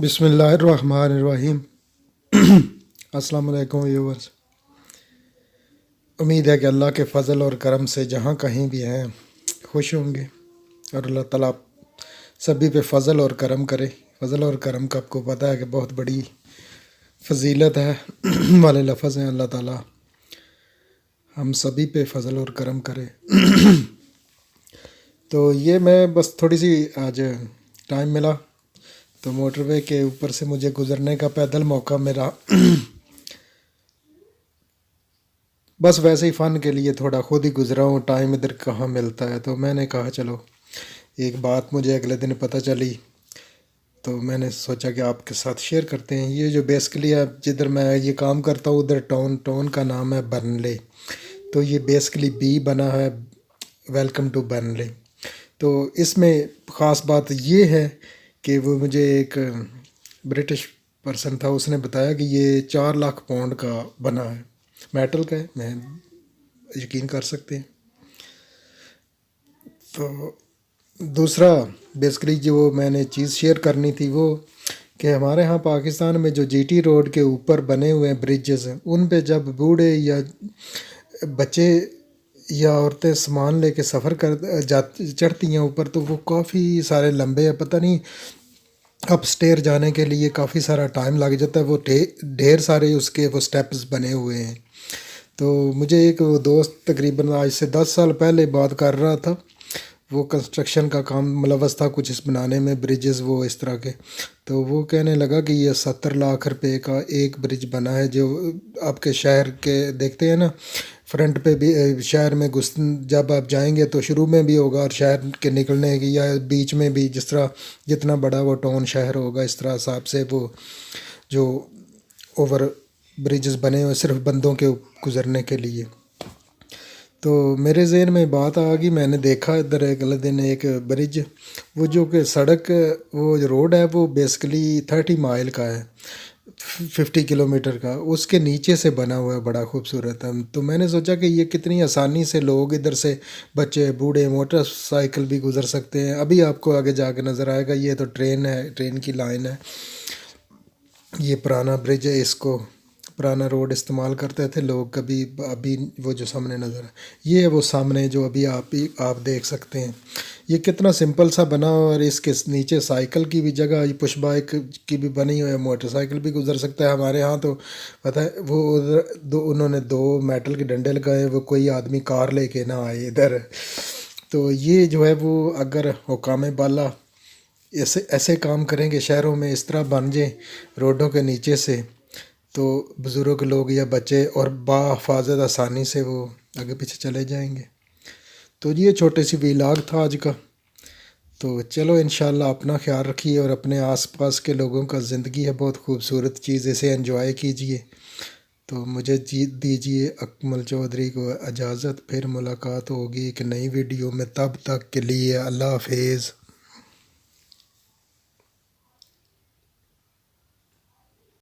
बिस्मिल्लाहिर्रहमानिर्रहीम। अस्सलाम वालेकुम व्यूअर्स। उम्मीद है कि अल्लाह के फ़ज़ल और करम से जहाँ कहीं भी हैं खुश होंगे और अल्लाह ताला सभी पे फ़ज़ल और करम करे। फ़ज़ल और करम का आपको पता है कि बहुत बड़ी फ़जीलत है वाले लफ्ज़ हैं। अल्लाह ताला हम सभी पे फ़ज़ल और करम करे। तो ये मैं बस थोड़ी सी आज टाइम मिला तो मोटरवे के ऊपर से मुझे गुज़रने का पैदल मौका मिला। बस वैसे ही फ़न के लिए थोड़ा खुद ही गुज़रा हूँ, टाइम इधर कहाँ मिलता है। तो मैंने कहा चलो एक बात मुझे अगले दिन पता चली तो मैंने सोचा कि आपके साथ शेयर करते हैं। ये जो बेसिकली अब जिधर मैं ये काम करता हूँ उधर टाउन का नाम है बर्नले। तो ये बेसिकली बी बना है वेलकम टू बर्नले। तो इसमें ख़ास बात ये है कि वो मुझे एक ब्रिटिश पर्सन था, उसने बताया कि ये 4 लाख पाउंड का बना है, मेटल का है। मैं यकीन कर सकते हैं। तो दूसरा बेसिकली जो मैंने चीज़ शेयर करनी थी वो कि हमारे यहाँ पाकिस्तान में जो जीटी रोड के ऊपर बने हुए हैं ब्रिजेस हैं, उन पे जब बूढ़े या बच्चे या औरतें सामान लेके सफ़र कर चढ़ती हैं ऊपर तो वो काफ़ी सारे लंबे हैं। पता नहीं अप स्टेयर जाने के लिए काफ़ी सारा टाइम लग जाता है। वो ढेर सारे उसके वो स्टेप्स बने हुए हैं। तो मुझे एक वो दोस्त तकरीबन आज से 10 साल पहले बात कर रहा था, वो कंस्ट्रक्शन का काम मुलव्वस था कुछ इस बनाने में, ब्रिजेस वो इस तरह के। तो वो कहने लगा कि ये 70 लाख रुपए का एक ब्रिज बना है जो आपके शहर के देखते हैं ना फ्रंट पे भी, शहर में घुस जब आप जाएंगे तो शुरू में भी होगा और शहर के निकलने की या बीच में भी, जिस तरह जितना बड़ा वो टाउन शहर होगा इस तरह हिसाब से वो जो ओवर ब्रिजेस बने हुए सिर्फ बंदों के गुज़रने के लिए। तो मेरे ज़हन में बात आ गई, मैंने देखा इधर अगले दिन एक ब्रिज, वो जो कि सड़क वो जो रोड है वो बेसिकली 30 माइल का है, 50 किलोमीटर का, उसके नीचे से बना हुआ है, बड़ा खूबसूरत है। तो मैंने सोचा कि ये कितनी आसानी से लोग इधर से बच्चे बूढ़े मोटरसाइकिल भी गुज़र सकते हैं। अभी आपको आगे जाके नज़र आएगा, ये तो ट्रेन है, ट्रेन की लाइन है। ये पुराना ब्रिज है, इसको पुराना रोड इस्तेमाल करते थे लोग कभी। अभी वो जो सामने नज़र है ये है वो सामने जो अभी आप देख सकते हैं। ये कितना सिंपल सा बना और इसके नीचे साइकिल की भी जगह, ये पुश बाइक की भी बनी हुई है, मोटरसाइकिल भी गुजर सकता है। हमारे यहाँ तो पता है वो उधर उन्होंने 2 मेटल के डंडे लगाए, वो कोई आदमी कार लेके ना आए इधर। तो ये जो है वो अगर हुकाम बाला ऐसे ऐसे काम करेंगे, शहरों में इस तरह बन जाए रोडों के नीचे से, तो बुज़ुर्ग लोग या बच्चे और बाहिफाज़त आसानी से वो आगे पीछे चले जाएंगे। तो ये छोटे सी व्लॉग था आज का। तो चलो इंशाल्लाह अपना ख्याल रखिए और अपने आसपास के लोगों का ज़िंदगी है बहुत खूबसूरत चीज़, इसे एंजॉय कीजिए। तो मुझे जीत दीजिए अकमल चौधरी को इजाज़त, फिर मुलाकात होगी एक नई वीडियो में, तब तक के लिए अल्लाह हाफिज़।